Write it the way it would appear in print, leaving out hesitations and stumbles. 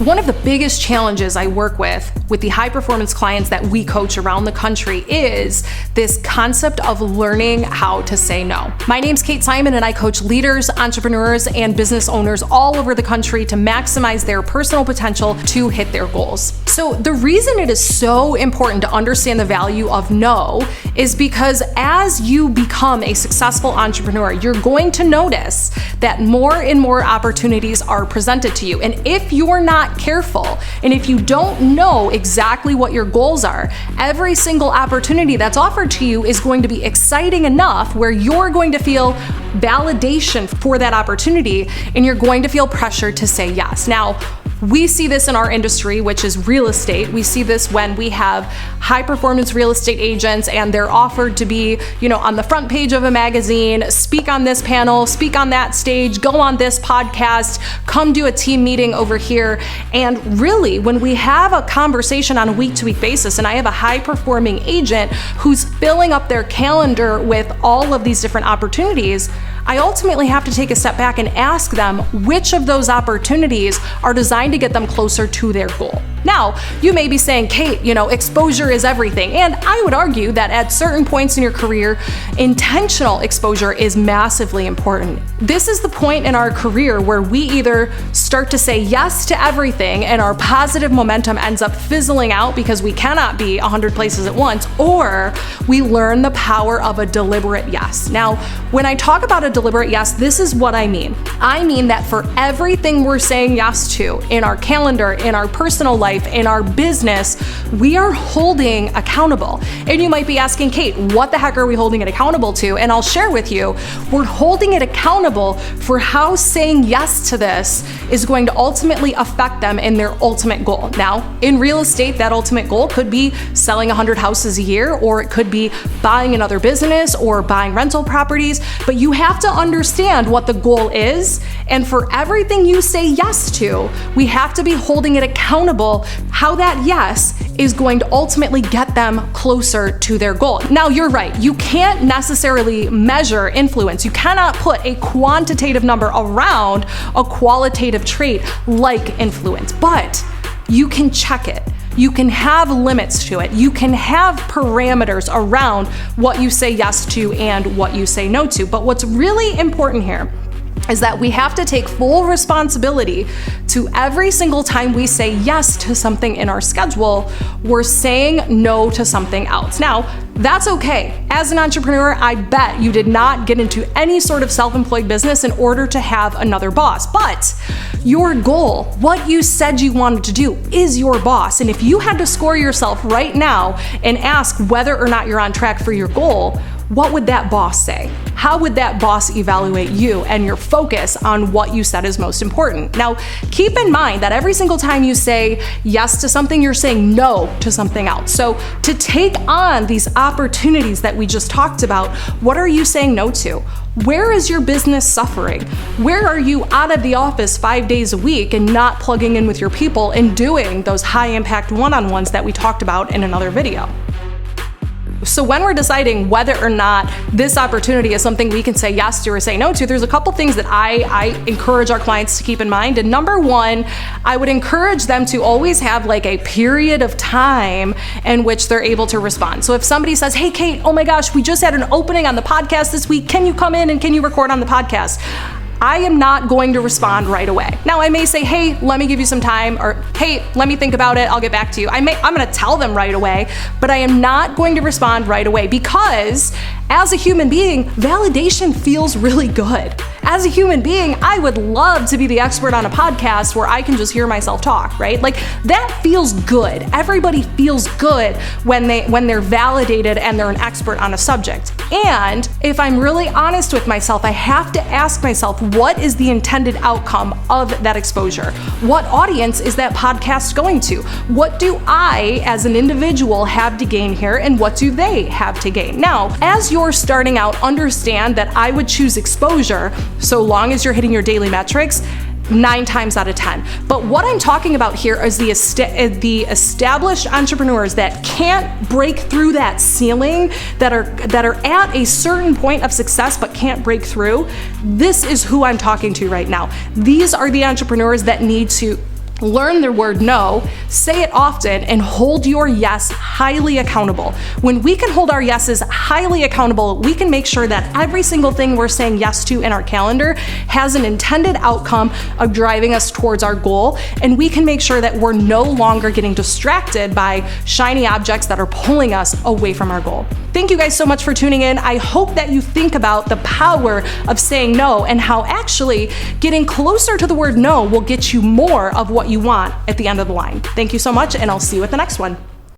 One of the biggest challenges I work with the high performance clients that we coach around the country is this concept of learning how to say no. My name's Kate Simon, and I coach leaders, entrepreneurs, and business owners all over the country to maximize their personal potential to hit their goals. So the reason it is so important to understand the value of no is because as you become a successful entrepreneur, you're going to notice that more and more opportunities are presented to you. And if you're not careful, and if you don't know exactly what your goals are, every single opportunity that's offered to you is going to be exciting enough where you're going to feel validation for that opportunity, and you're going to feel pressured to say yes. Now, we see this in our industry, which is real estate. We see this when we have high performance real estate agents and they're offered to be, on the front page of a magazine, speak on this panel, speak on that stage, go on this podcast, come do a team meeting over here. And really, when we have a conversation on a week-to-week basis, and I have a high performing agent who's filling up their calendar with all of these different opportunities, I ultimately have to take a step back and ask them which of those opportunities are designed to get them closer to their goal. Now, you may be saying, Kate, exposure is everything. And I would argue that at certain points in your career, intentional exposure is massively important. This is the point in our career where we either start to say yes to everything and our positive momentum ends up fizzling out because we cannot be 100 places at once, or we learn the power of a deliberate yes. Now, when I talk about a deliberate yes, this is what I mean. I mean that for everything we're saying yes to in our calendar, in our personal life, in our business, we are holding accountable. And you might be asking, Kate, what the heck are we holding it accountable to? And I'll share with you, we're holding it accountable for how saying yes to this is going to ultimately affect them in their ultimate goal. Now, in real estate, that ultimate goal could be selling 100 houses a year, or it could be buying another business or buying rental properties. But you have to understand what the goal is. And for everything you say yes to, we have to be holding it accountable how that yes is going to ultimately get them closer to their goal. Now, you're right. You can't necessarily measure influence. You cannot put a quantitative number around a qualitative trait like influence, but you can check it. You can have limits to it. You can have parameters around what you say yes to and what you say no to. But what's really important here is that we have to take full responsibility to every single time we say yes to something in our schedule, we're saying no to something else. Now, that's okay. As an entrepreneur, I bet you did not get into any sort of self-employed business in order to have another boss. But your goal, what you said you wanted to do, is your boss. And if you had to score yourself right now and ask whether or not you're on track for your goal, what would that boss say? How would that boss evaluate you and your focus on what you said is most important? Now, keep in mind that every single time you say yes to something, you're saying no to something else. So to take on these opportunities that we just talked about, what are you saying no to? Where is your business suffering? Where are you out of the office 5 days a week and not plugging in with your people and doing those high impact one-on-ones that we talked about in another video? So when we're deciding whether or not this opportunity is something we can say yes to or say no to, there's a couple things that I encourage our clients to keep in mind. And number one, I would encourage them to always have like a period of time in which they're able to respond. So if somebody says, hey, Kate, oh my gosh, we just had an opening on the podcast this week. Can you come in and can you record on the podcast? I am not going to respond right away. Now, I may say, hey, let me give you some time, or hey, let me think about it, I'll get back to you. I'm gonna tell them right away, but I am not going to respond right away because as a human being, validation feels really good. As a human being, I would love to be the expert on a podcast where I can just hear myself talk, right? Like that feels good. Everybody feels good when they're validated and they're an expert on a subject. And if I'm really honest with myself, I have to ask myself, what is the intended outcome of that exposure? What audience is that podcast going to? What do I, as an individual, have to gain here, and what do they have to gain? Now, as you're starting out, understand that I would choose exposure so long as you're hitting your daily metrics 9 times out of 10. But what I'm talking about here is the established entrepreneurs that can't break through that ceiling, that are at a certain point of success but can't break through. This is who I'm talking to right now. These are the entrepreneurs that need to Learn the word no, say it often, and hold your yes highly accountable. When we can hold our yeses highly accountable, we can make sure that every single thing we're saying yes to in our calendar has an intended outcome of driving us towards our goal, and we can make sure that we're no longer getting distracted by shiny objects that are pulling us away from our goal. Thank you guys so much for tuning in. I hope that you think about the power of saying no and how actually getting closer to the word no will get you more of what you want at the end of the line. Thank you so much, and I'll see you at the next one.